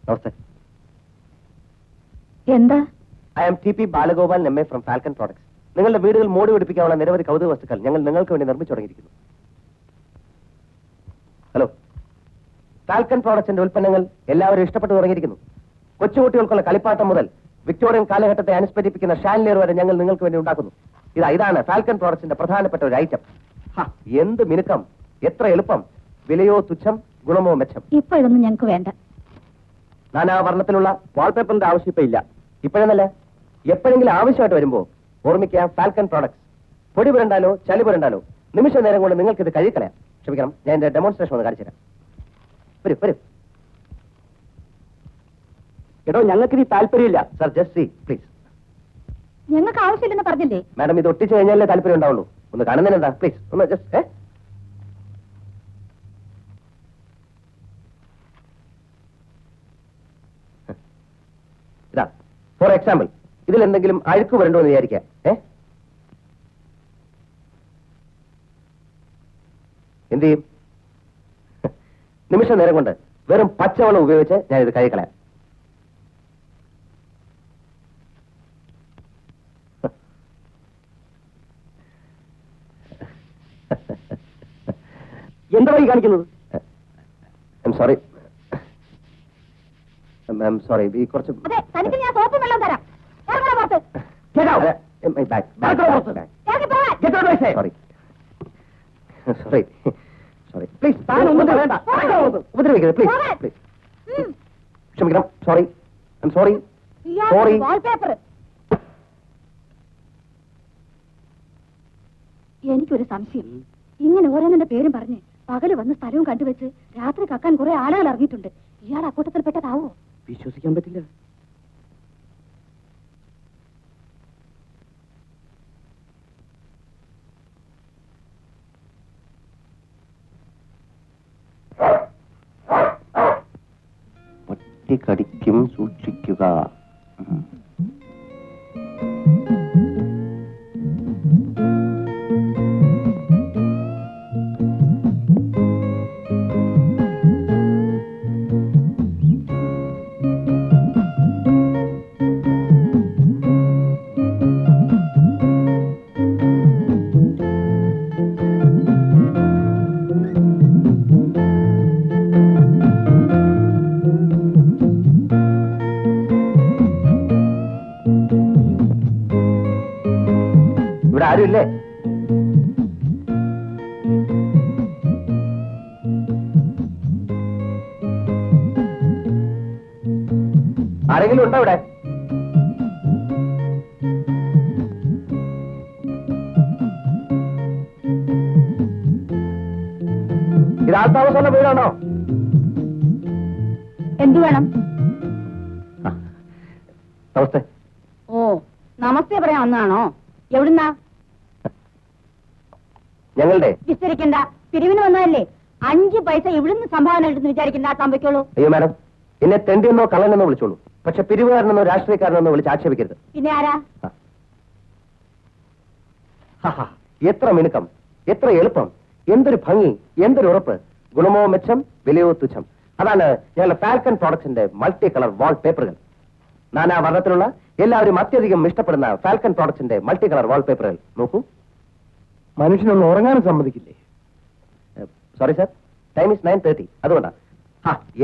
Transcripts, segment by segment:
നമസ്തേ. എന്താ? I am T P Balagopal M A from Falcon products. നിങ്ങളുടെ വീടുകൾ മോടി പിടിപ്പിക്കാനുള്ള നിരവധി കൗതുക വസ്തുക്കൾ ഞങ്ങൾ നിങ്ങൾക്ക് വേണ്ടി നിർമ്മിച്ചു തുടങ്ങിയിരിക്കുന്നു. ഹലോ, ഫാൽക്കൺ പ്രോഡക്ട്സിന്റെ ഉൽപ്പന്നങ്ങൾ എല്ലാവരും ഇഷ്ടപ്പെട്ടു തുടങ്ങിയിരിക്കുന്നു. കൊച്ചുകുട്ടികൾക്കുള്ള കളിപ്പാട്ടം മുതൽ വിക്ടോറിയൻ കാലഘട്ടത്തെ അനുസ്മരിപ്പിക്കുന്ന ഷാൻലിയർ വരെ ഞങ്ങൾ നിങ്ങൾക്ക് വേണ്ടി ഉണ്ടാക്കുന്നു. ഇതാണ് ഫാൽക്കൺ പ്രോഡക്ട്സിന്റെ പ്രധാനപ്പെട്ട ഒരു ഐറ്റം. എന്ത് മിനുക്കം, എത്ര എളുപ്പം, വിലയോ തുച്ഛം, ഗുണമോ മെച്ചം. ഇപ്പൊ ഇതൊന്നും ഞങ്ങൾക്ക് വേണ്ട. നാനാവർണ്ണത്തിലുള്ള വാൾപേപ്പറിന്റെ ആവശ്യം ഇപ്പൊ ഇല്ല. ഇപ്പോഴെന്നല്ല, എപ്പോഴെങ്കിലും ആവശ്യമായിട്ട് വരുമ്പോ ഓർമ്മിക്കുക ഫാൽക്കൺ പ്രോഡക്ട്സ്. പൊടി പുരണ്ടാലോ ചളി പുരണ്ടാലോ നിമിഷ നേരം കൊണ്ട് നിങ്ങൾക്ക് ഇത് കഴുകിക്കളയാം. ക്ഷമിക്കണം, ഞാൻ എന്റെ ഡെമോൺസ്ട്രേഷൻ ഒന്ന് കാണിച്ചു തരാം. വരും വരും. എടോ, ഞങ്ങൾക്ക് ഇനി താല്പര്യമില്ല സർ. Just see please. ഞങ്ങൾക്ക് ആവശ്യമില്ലെന്ന് പറഞ്ഞില്ലേ? മാഡം, ഇത് ഒട്ടിച്ചു കഴിഞ്ഞാലേ താല്പര്യം ഉണ്ടാവുള്ളൂ. ഒന്ന് കാണുന്നതിനെന്താ? പ്ലീസ് ഒന്ന് ജസ്റ്റ്. ഇതാ ഫോർ എക്സാമ്പിൾ, ഇതിൽ എന്തെങ്കിലും അഴുക്ക് വരണ്ടോ എന്ന് വിചാരിക്കാം. എന്ത് ചെയ്യും? നിമിഷ നേരം കൊണ്ട് വെറും പച്ചവെള്ളം ഉപയോഗിച്ച് ഞാൻ ഇത് കഴുകിക്കളയാം. എന്താ ഈ കാണിക്കുന്നത്? സോറി സോറി, ഈ കുറച്ച് സോറി സോറി പ്ലീസ്. ഉപദ്രവിക്കരുത് പ്ലീസ് പ്ലീസ്. ക്ഷമിക്കണം. Sorry sorry sorry. എനിക്കൊരു സംശയം. ഇങ്ങനെ ഓരോന്നിന്റെ പേരും പറഞ്ഞ് പകല് വന്ന് സ്ഥലവും കണ്ടുവെച്ച് രാത്രി കക്കാൻ കുറെ ആളുകൾ ഇറങ്ങിയിട്ടുണ്ട്. ഇയാൾ അക്കൂട്ടത്തിൽ പെട്ടതാവോ? വിശ്വസിക്കാൻ പറ്റില്ല. പട്ടി കടിക്കും, സൂക്ഷിക്കുക. ഇവിടെ ആരുമില്ലേ? ആരെങ്കിലും ഉണ്ടോ ഇവിടെ? ഇത് ആൾത്താമസമുള്ള വീടാണോ? എന്തു വേണം? നമസ്തേ. ഓ, നമസ്തേ പറയാൻ വന്നതാണോ? എവിടുന്നാ? ഞങ്ങളുടെ. വിസ്തരിക്കണ്ട, പിരിവിന് വന്നതല്ലേ. 5 പൈസ ഇവിടുന്ന് സംഭാവന കിട്ടുന്നു വിചാരിക്കണ്ട. സംഭവിക്കുള്ളൂ. അയ്യോ മാഡം, എന്നെ തെണ്ടിയെന്നോ കള്ളനെന്നോ വിളിച്ചോളൂ. പക്ഷെ പിരിവുകാരനെന്നോ രാഷ്ട്രീയക്കാരനെന്നോ വിളിച്ച് ആക്ഷേപിക്കരുത്. പിന്നെ ആരാ? എത്ര മിനുക്കം, എത്ര എളുപ്പം, എന്തൊരു ഭംഗി, എന്തൊരു ഉറപ്പ്, ഗുണമോ മെച്ചം, വിലയോ തുച്ഛം. അതാണ് ഞങ്ങളുടെ ഫാൽക്കൺ പ്രോഡക്ട്സിന്റെ മൾട്ടി കളർ വാൾ പേപ്പറുകൾ. നാനാ വർണ്ണത്തിലുള്ള എല്ലാവരും അത്യധികം ഇഷ്ടപ്പെടുന്ന ഫാൽക്കൺ പ്രോഡക്ട്സിന്റെ മൾട്ടി കളർ വാൾ പേപ്പറുകൾ നോക്കൂ. മനുഷ്യനൊന്ന് ഉറങ്ങാനും സമ്മതിക്കില്ലേ? Sorry sir, time is 9:30. അതുകൊണ്ടാ.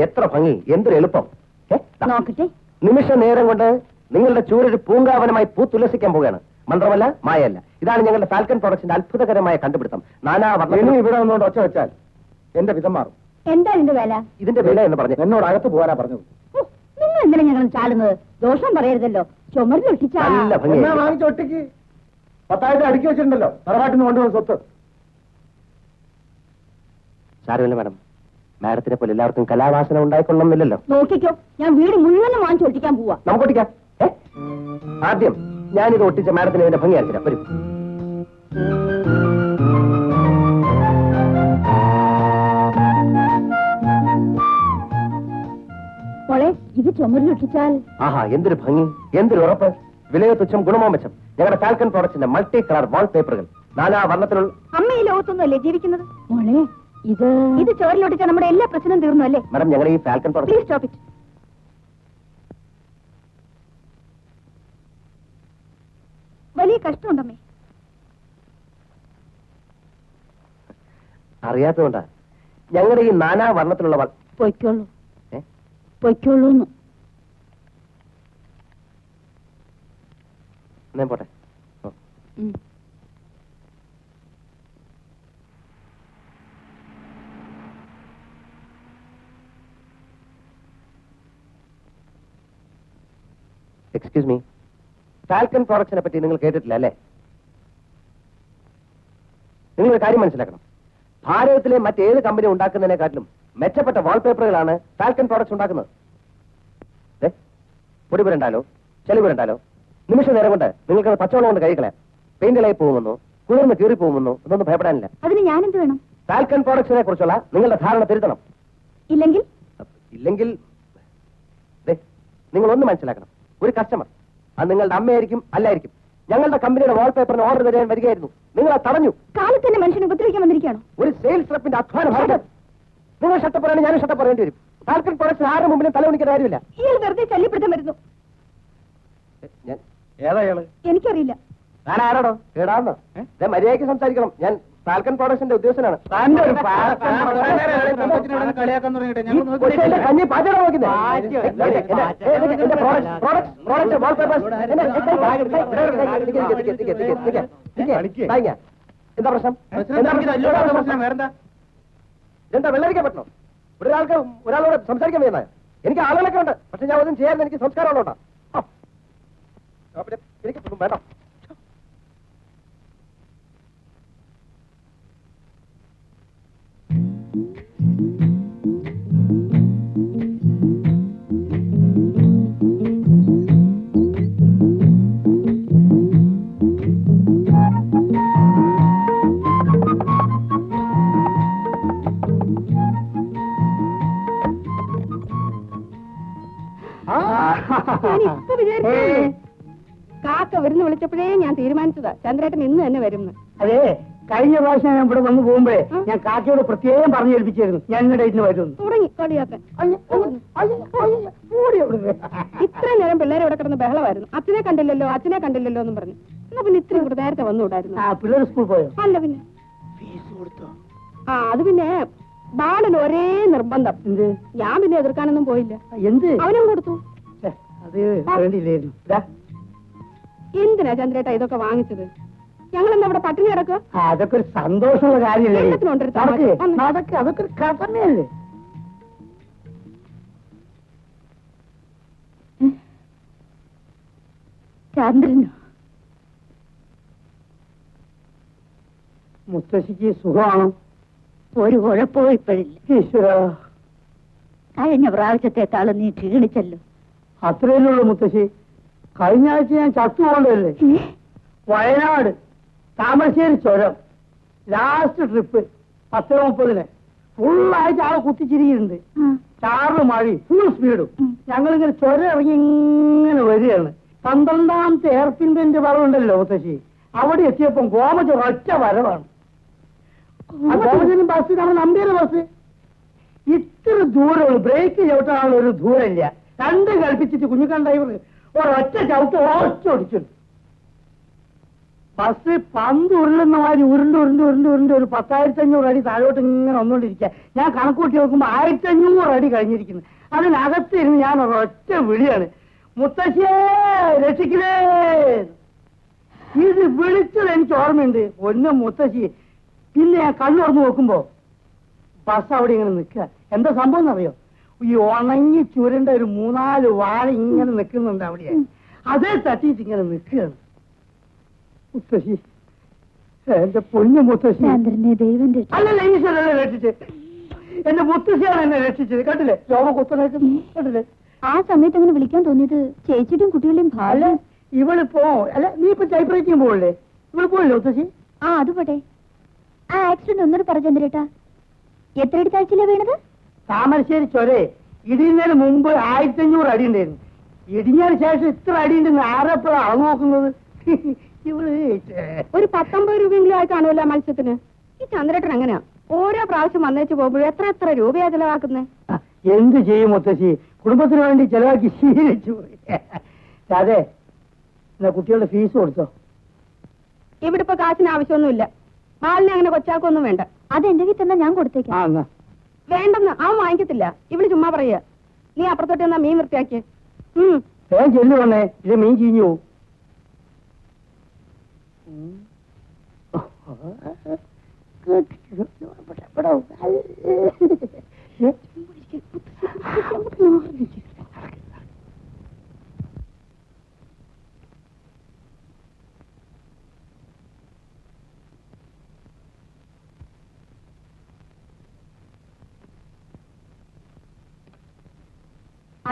എത്ര ഭംഗി, എന്തൊരു എളുപ്പം. നിമിഷ നേരം കൊണ്ട് നിങ്ങളുടെ ചൂരൊരു പൂങ്കാവനമായി പൂത്തുല്ലസിക്കാൻ പോവുകയാണ്. മന്ത്രമല്ല, മായല്ല. ഇതാണ് ഞങ്ങളുടെ ഫാൽക്കൺ പ്രോഡക്ട്സിന്റെ അത്ഭുതകരമായ കണ്ടുപിടുത്തം. നാനാ വർണ്ണ ഇവിടെ വന്നുകൊണ്ട് ഒച്ച വെച്ചാൽ എന്റെ വിധം മാറും. എന്താ ഇതിന്റെ വില? ഇതിന്റെ വില എന്ന് പറഞ്ഞു എന്നോട് അകത്ത് പോകാനാ പറഞ്ഞത്. നിങ്ങൾ എന്തിനാ ഞങ്ങൾ ചാടുന്നത്? ദോഷം പറയരുതല്ലോ. ചുമരിലൊട്ടിച്ചാ വാങ്ങിച്ചൊട്ടിക്ക് 10,000 അടുക്കി വെച്ചിട്ടുണ്ടല്ലോ തറവാട്ടിന് കൊണ്ടുവന്ന സ്വത്ത്. സാരമില്ല മാഡം, മാഡത്തിനെ പോലെ എല്ലാവർക്കും കലാവാസന ഉണ്ടായിക്കൊള്ളുന്നില്ലല്ലോ. നോക്കിക്കോ, ഞാൻ വീട് മുഴുവനും വാങ്ങിച്ച് ഒട്ടിക്കാൻ പോവാ. നമുക്ക് ഒട്ടിക്കാം. ആദ്യം ഞാനിത് ഒട്ടിച്ച മാഡത്തിന് ഇതിന്റെ ഭംഗി അയച്ചിരാം. വരും. മോളെ, ഇത് ചുമരിലൊട്ടിച്ചാൽ ആഹാ, എന്തൊരു ഭംഗി, എന്തൊരു ഉറപ്പ്, വിലയോ തുച്ഛം, ഗുണമോ മെച്ചം. ഞങ്ങളുടെ ഫാൽക്കൺ പ്രോഡക്ട്സിന്റെ മൾട്ടി കളർ വാൾ പേപ്പറുകൾ. നാനാ വർണ്ണത്തിലുള്ള. അമ്മ ഈ ലോകത്തൊന്നുമല്ലേ ജീവിക്കുന്നത്? മോളെ, ഇത് ചോരിലൊട്ടിച്ചാൽ നമ്മുടെ എല്ലാ പ്രശ്നവും തീർന്നു അല്ലേ? മാഡം, ഞങ്ങൾ ഈ falcon product. Please stop it. വലിയ കഷ്ടമുണ്ടമ്മേ. അറിയാത്തതുകൊണ്ടാ ഞങ്ങളുടെ ഈ നാനാ വർണ്ണത്തിലുള്ള പൊയ്ക്കോളൂ പൊയ്ക്കോളൂന്ന്. ഞാൻ പോട്ടെ. എക്സ്ക്യൂസ് മീ, ഫാൽക്കൺ പ്രോഡക്ട്സിനെ പറ്റി നിങ്ങൾ കേട്ടിട്ടില്ല അല്ലേ? നിങ്ങളൊരു കാര്യം മനസ്സിലാക്കണം. ഭാരതത്തിലെ മറ്റേത് കമ്പനി ഉണ്ടാക്കുന്നതിനെക്കാട്ടിലും മെച്ചപ്പെട്ട വാൾപേപ്പറുകളാണ് ഫാൽക്കൺ പ്രോഡക്ട്സ് ഉണ്ടാക്കുന്നത്. പൊടി പുരണ്ടാലോ ചെളി പുരണ്ടാലോ നിമിഷ നേരം കൊണ്ട് നിങ്ങൾക്ക് പച്ചവെള്ളം കൊണ്ട് കഴിക്കളയാം. പെയിന്റിലായി പോകുമെന്നോ കുളിർന്ന് കീറി പോകുമെന്നോ ഇതൊന്നും ഭയപ്പെടാനില്ല. അതിന് ഞാനെന്ത് വേണം? ഫാൽക്കൺ പ്രോഡക്ട്സിനെ കുറിച്ചുള്ള നിങ്ങളുടെ ധാരണ തിരുത്തണം. ഇല്ലെങ്കിൽ നിങ്ങൾ ഒന്ന് മനസ്സിലാക്കണം. ഒരു കസ്റ്റമർ, അത് നിങ്ങളുടെ അമ്മയായിരിക്കും അല്ലായിരിക്കും, ഞങ്ങളുടെ കമ്പനിയുടെ വാൾപേപ്പറിന് ഓർഡർ തരാൻ വരികയായിരുന്നു. നിങ്ങൾ അത് തടഞ്ഞു. കാലത്ത് തന്നെ മനുഷ്യനെ ഉപദ്രവിക്കാൻ വന്നിരിക്കുകയാണോ? ഒരു സെയിൽസ് റെപ്പിന്റെ അധ്വാനം. നിങ്ങൾ ഷട്ടപ്പറയാണ്, ഞാനും ഷട്ടപ്പറയേണ്ടി വരും. ഫാൽക്കൺ പ്രോഡക്ട്സ് ആരുടെ മുമ്പിലും തലവണിക്കാൻ കാര്യമില്ല. ഇയാൾ വെറുതെ ശല്യപ്പെടുത്താൻ വരുന്നു. ഏതായാള് എനിക്കറിയില്ല. ഞാൻ ആരാടോ കേടാന്നോ? മര്യാദയ്ക്ക് സംസാരിക്കണം. ഞാൻ ഫാൽക്കൺ പ്രോഡക്ട്സിന്റെ ഉദ്യോഗസ്ഥനാണ്. കഞ്ഞി പാചകം നോക്കുന്നത് എന്താ പ്രശ്നം? എന്താ വെള്ളരിക്കാൻ പറ്റണോ? ഒരാളോട് സംസാരിക്കാൻ വേണ്ട. എനിക്ക് ആളുകളൊക്കെ ഉണ്ട്, പക്ഷെ ഞാൻ ഒന്നും ചെയ്യാൻ എനിക്ക് സംസ്കാരമുള്ളോട്ടാ. എനിക്ക് വേണ്ട. കാക്ക വരുന്ന വിളിച്ചപ്പോഴേ ഞാൻ തീരുമാനിച്ചതാ ചന്ദ്രേട്ടൻ ഇന്ന് തന്നെ വരുന്നു. അതെ, കഴിഞ്ഞ പ്രാവശ്യം ഞാൻ ഇവിടെ വന്നു പോകുമ്പോഴേ ഞാൻ കാക്കയോട് പ്രത്യേകം പറഞ്ഞു ഏൽപ്പിച്ചായിരുന്നു ഞാൻ ഇന്ന് ഡേറ്റിന് വരുന്നു. തുടങ്ങി കളിയാക്കാൻ. ഇത്രയും നേരം പിള്ളേരെ ഇവിടെ കിടന്ന് ബഹളമായിരുന്നു. അച്ഛനെ കണ്ടില്ലല്ലോ അച്ഛനെ കണ്ടില്ലല്ലോ എന്നും പറഞ്ഞു. എന്നാ പിന്നെ ഇത്രയും കൂടെ നേരത്തെ വന്നുകൂടായിരുന്നു. പിള്ളേർ സ്കൂൾ പോയോ? അല്ല പിന്നെ ഫീസ് കൊടുത്തോ? അത് പിന്നെ ബാലന് ഒരേ നിർബന്ധം. എന്ത്? ഞാൻ പിന്നെ എതിർക്കാനൊന്നും പോയില്ല. എന്ത്? അവനും കൊടുത്തു. അത് വേണ്ടിയില്ലായിരുന്നു. എന്തിനാ ചന്ദ്രേട്ട ഇതൊക്കെ വാങ്ങിച്ചത്? ഞങ്ങൾ എന്താ ഇവിടെ പട്ടിണി കിടക്കുക? അതൊക്കെ ഒരു സന്തോഷമുള്ള കാര്യമല്ലേ? എല്ലാത്തിനും അതൊക്കെ ഒരു കടമയല്ലേ? ചന്ദ്രനോ? മുത്തശ്ശിക്ക് സുഖമാണോ? ഒരു കുഴപ്പവും ഇപ്പോഴില്ല. ഈശ്വര, കഴിഞ്ഞ പ്രാവശ്യത്തെക്കാളും നീ ക്ഷീണിച്ചല്ലോ. അത്രയല്ലേ മുത്തശ്ശി. കഴിഞ്ഞ ആഴ്ച ഞാൻ ചത്തുപോകണ്ടല്ലേ? വയനാട് താമരശ്ശേരി ചുരം ലാസ്റ്റ് ട്രിപ്പ് 10:30 ഫുള്ളായിട്ട് ആളെ കുത്തിച്ചിരിക്കുന്നുണ്ട്. ചാറ് മഴ ഫുൾ സ്പീഡും. ഞങ്ങളിങ്ങനെ ചുരം ഇറങ്ങി ഇങ്ങനെ വരികയാണ്. 12ാമത്തെ എയർപിന്റെ വളവുണ്ടല്ലോ മുത്തശ്ശി, അവിടെ എത്തിയപ്പം ഗോമജ ഒറ്റ വരവാണ്. ഗോമജനും ബസ് നമ്മൾ നമ്പിയുടെ ബസ് ഇത്ര ദൂരമുള്ളൂ. ബ്രേക്ക് ചവിട്ടാനുള്ള ഒരു ദൂരമില്ല. രണ്ട് കളിപ്പിച്ചിട്ട് കുഞ്ഞുക്കാൻ ഡ്രൈവർ ഒരൊറ്റ ചവിട്ട് ഓടിച്ചു. ബസ് പന്ത് ഉരുളുന്ന മാതിരി ഉരുണ്ട് ഒരു 10,500 അടി താഴോട്ട് ഇങ്ങനെ വന്നുകൊണ്ടിരിക്കുക. ഞാൻ കണക്കൂട്ടി നോക്കുമ്പോ 1,500 അടി കഴിഞ്ഞിരിക്കുന്നു. അതിനകത്തിരുന്ന് ഞാൻ ഒരൊറ്റ വിളിയാണ്, മുത്തശ്ശിയെ രക്ഷിക്കണേ. ഇത് വിളിച്ചത് എനിക്ക് ഓർമ്മയുണ്ട്. ഒന്ന് മുത്തശ്ശി. പിന്നെ ഞാൻ കണ്ണു തുറന്നു നോക്കുമ്പോ ബസ് അവിടെ ഇങ്ങനെ നിൽക്കുക. എന്താ സംഭവം എന്നറിയോ? ഈ ഉണങ്ങി ചുരുണ്ട ഒരു 3-4 വാഴ ഇങ്ങനെ നിൽക്കുന്നുണ്ട് അവിടെ. അതേ തട്ടിയിട്ട് ഇങ്ങനെ നിൽക്കുകയാണ്. മുത്തശ്ശി, എന്റെ പൊന്നു മുത്തശ്ശി. അല്ലല്ല, ഈശ്വരനെ രക്ഷിച്ച്. എന്റെ മുത്തശ്ശിയാണ് എന്നെ രക്ഷിച്ചത്. കണ്ടില്ലേ രോമ കുത്തനേക്ക്? കണ്ടില്ലേ? ആ സമയത്ത് അങ്ങനെ വിളിക്കാൻ തോന്നിയത് ചേച്ചിയുടെയും കുട്ടികളുടെയും അല്ല, ഇവളിപ്പോ അല്ല നീ ഇപ്പൊ ടൈപ്പ് റൈറ്റിംഗ് പോകല്ലേ? ഇവള് പോയല്ലോ മുത്തശ്ശി. അത് പോട്ടെ. ആ ആക്സിഡന്റ് ഒന്നുകൂടെ പറ ചന്ദ്രേട്ടാ. എത്ര അടി താഴ്ചയിലാ വീണത്? താമരശ്ശേരി ചൊരേ ഇടിയുന്നതിന് മുമ്പ് 1,500 അടി ഉണ്ടായിരുന്നു. ഇടിഞ്ഞതിന് ശേഷം ഇത്ര അടി ഉണ്ടെന്ന് ആരെപ്പോഴാണ് അളവ് നോക്കുന്നത്? ഇവള് ഒരു 19 രൂപയെങ്കിലും ആയി കാണുമല്ലോ മത്സ്യത്തിന്. ഈ ചന്ദ്രേട്ടൻ എങ്ങനെയാ ഓരോ പ്രാവശ്യം വന്നേച്ച് പോകുമ്പോഴും എത്ര രൂപയാ ചെലവാക്കുന്നത്? എന്ത് ചെയ്യും മുത്തശ്ശി, കുടുംബത്തിന് വേണ്ടി ചെലവാക്കി ശീലിച്ചു. അതെ, എന്നാ കുട്ടികളുടെ ഫീസ് കൊടുത്തോ? ഇവിടെ ഇപ്പൊ കാശിന് ആവശ്യമൊന്നുമില്ല. മാലിന് അങ്ങനെ കൊച്ചാക്കൊന്നും വേണ്ട. അത് എന്റെ വീട്ടിൽ തന്നെ ഞാൻ കൊടുത്തേക്കാം. ആ എന്നാ വേണ്ടെന്ന് അവൻ വാങ്ങിക്കത്തില്ല. ഇവിടെ ചുമ്മാ പറയുക. നീ അപ്പുറത്തോട്ട് എന്നാ മീൻ വൃത്തിയാക്കിയ. വേഗം ചെല്ലു വന്നേ, ഇത് മീൻ ചീഞ്ഞു പോവും.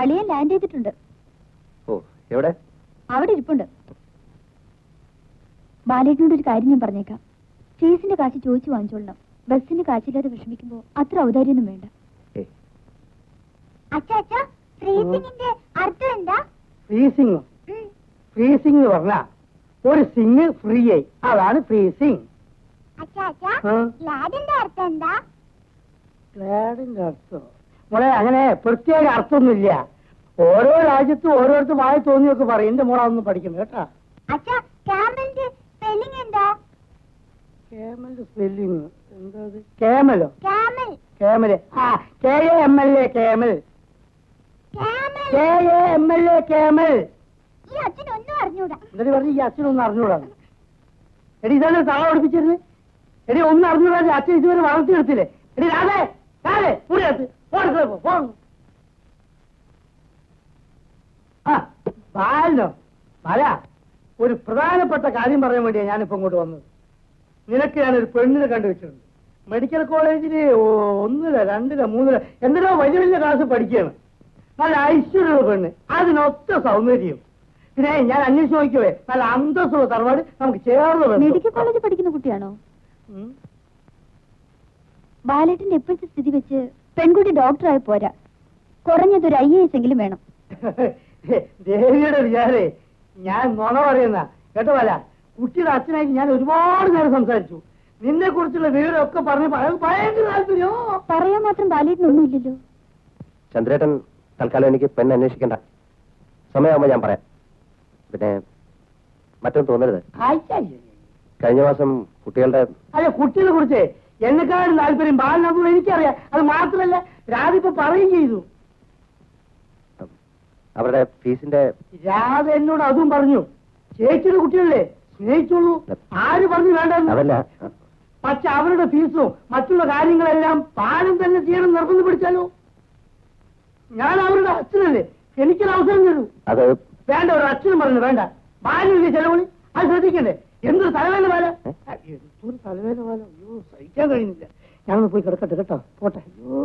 അളിയൻ ലാൻഡ് ചെയ്തിട്ടുണ്ട്. ഓ, എവിടെ? അവിടെ ഇരിപ്പുണ്ട്. ബാലേട്ടനോട് ഒരു കാര്യം ഞാൻ പറഞ്ഞേക്കാം. ഫീസിന്റെ കാശ് ചോദിച്ചു വാങ്ങിച്ചോളണം. ബസ്സിന് കാശില്ലാതെ വിഷമിക്കുമ്പോ അത്ര ഔദാര്യൊന്നും വേണ്ട. ഏയ്, അർത്ഥം എന്താ? ഫ്രീസിംഗ്. ഫ്രീസിംഗ് എന്ന് പറഞ്ഞാ ഒരു സിംഗ് ഫ്രീ ആയി, അതാണ് ഫ്രീസിംഗ്. ലാഡിന്റെ അർത്ഥം എന്താ? ഗ്ലാഡിന്റെ അർത്ഥം മോളെ അങ്ങനെ പ്രത്യേക അർത്ഥമൊന്നുമില്ല. ഓരോ രാജ്യത്തും ഓരോരുത്തർ വായി തോന്നിയൊക്കെ പറയും. എന്റെ മോളെ അതൊന്നും പഠിക്കണം കേട്ടാ. ക്യാമലിന്റെ സ്പെല്ലിംഗ് എന്താ? കേമലിന്റെ സ്പെല്ലിങ് എന്താ? കേമലോ? ക്യാമൽ. കേമല്. ആ KAML കേമൽ. KAML camel. ഈ അച്ഛനൊന്നും അറിഞ്ഞൂടാ. എന്നിട്ട് പറഞ്ഞു ഈ അച്ഛനൊന്നും അറിഞ്ഞൂടാണ്. എടി ഇതാണ് തള പഠിപ്പിച്ചിരുന്നത്. എടി ഒന്നും അറിഞ്ഞൂടാ, അച്ഛൻ ഇതുവരെ വളർത്തിയെടുത്തില്ലേ? എടി രാധേ രാധേ കൂടിയത്ത് ആ ബാലോ ബാല, ഒരു പ്രധാനപ്പെട്ട കാര്യം പറയാൻ വേണ്ടിയാണ് ഞാനിപ്പോ ഇങ്ങോട്ട് വന്നത്. നിനക്ക് ഞാനൊരു പെണ്ണിനെ കണ്ടുവച്ചിട്ടുണ്ട്. മെഡിക്കൽ കോളേജിൽ 1, 2, 3 എന്തിനോ വലിയ വലിയ ക്ലാസ് പഠിക്കുകയാണ്. നല്ല ഐശ്വര്യമുള്ള പെണ്ണ്, അതിനൊത്ത സൗന്ദര്യം. പിന്നെ ഞാൻ അന്വേഷിച്ച് നോക്കിയേ നല്ല അന്തസ്സുള്ള തറവാട് നമുക്ക് ചേർന്ന് മെഡിക്കൽ കോളേജിൽ പഠിക്കുന്ന കുട്ടിയാണോ? ബാലേട്ടന്റെ ഇപ്പോഴത്തെ സ്ഥിതി വെച്ച് പെൺകുട്ടി ഡോക്ടറായി പോരാ, കുറഞ്ഞതൊരു IAS എങ്കിലും വേണം. ദേവിയുടെ വിചാരേ ഞാൻ നുണ പറയുന്ന കേട്ടോ. അല്ല, കുട്ടിയുടെ അച്ഛനായിട്ട് ഞാൻ ഒരുപാട് നേരം സംസാരിച്ചു. നിന്നെ കുറിച്ചുള്ള വിവരമൊക്കെ പറഞ്ഞ് ഭയങ്കര താല്പര്യോ. പറയാൻ മാത്രം ബാലേട്ടനൊന്നും ഇല്ലല്ലോ. ചന്ദ്രേട്ടൻ തൽക്കാലം എനിക്ക് പെണ്ണ് അന്വേഷിക്കണ്ട. സമയമാകുമ്പോ ഞാൻ പറയാം. പിന്നെ മറ്റൊന്നും തോന്നരുത്. കഴിഞ്ഞ മാസം കുട്ടികളുടെ അല്ല, കുട്ടികളെ കുറിച്ച് എന്നെക്കാളും താല്പര്യം ബാലനാഥോട് എനിക്കറിയാം. അത് മാത്രമല്ല രാധ ഇപ്പൊ പറയുകയും ചെയ്തു. അവരുടെ ഫീസിന്റെ രാധ എന്നോട് അതും പറഞ്ഞു. ചേച്ചിയുടെ കുട്ടികളല്ലേ, സ്നേഹിച്ചോളൂ, ആര് പറഞ്ഞു വേണ്ടെന്ന്. അതല്ല, പക്ഷെ അവരുടെ ഫീസും മറ്റുള്ള കാര്യങ്ങളെല്ലാം പാലം തന്നെ ചെയ്യണം നിർബന്ധം പിടിച്ചാലോ? ഞാൻ അവരുടെ അച്ഛനല്ലേ, എനിക്കൊരു അവസരം തരൂ. അത് വേണ്ട, ഒരു അച്ഛനും പറഞ്ഞു വേണ്ട. ബാലിന്റെ ചെലവിളി അത് ശ്രദ്ധിക്കണ്ടേ? എന്തൊരു തലവേദന പോലെ, എന്തൊരു തലവേദന പോലെ. അയ്യോ, സഹിക്കാൻ കഴിയുന്നില്ല. ഞാനൊന്ന് പോയി കിടക്കട്ടെ കേട്ടോ, പോട്ടെ. അയ്യോ,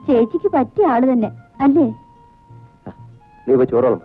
ചേച്ചിക്ക് പറ്റിയ ആള് തന്നെ അല്ലേ? നീ പോയി ചോറോളും.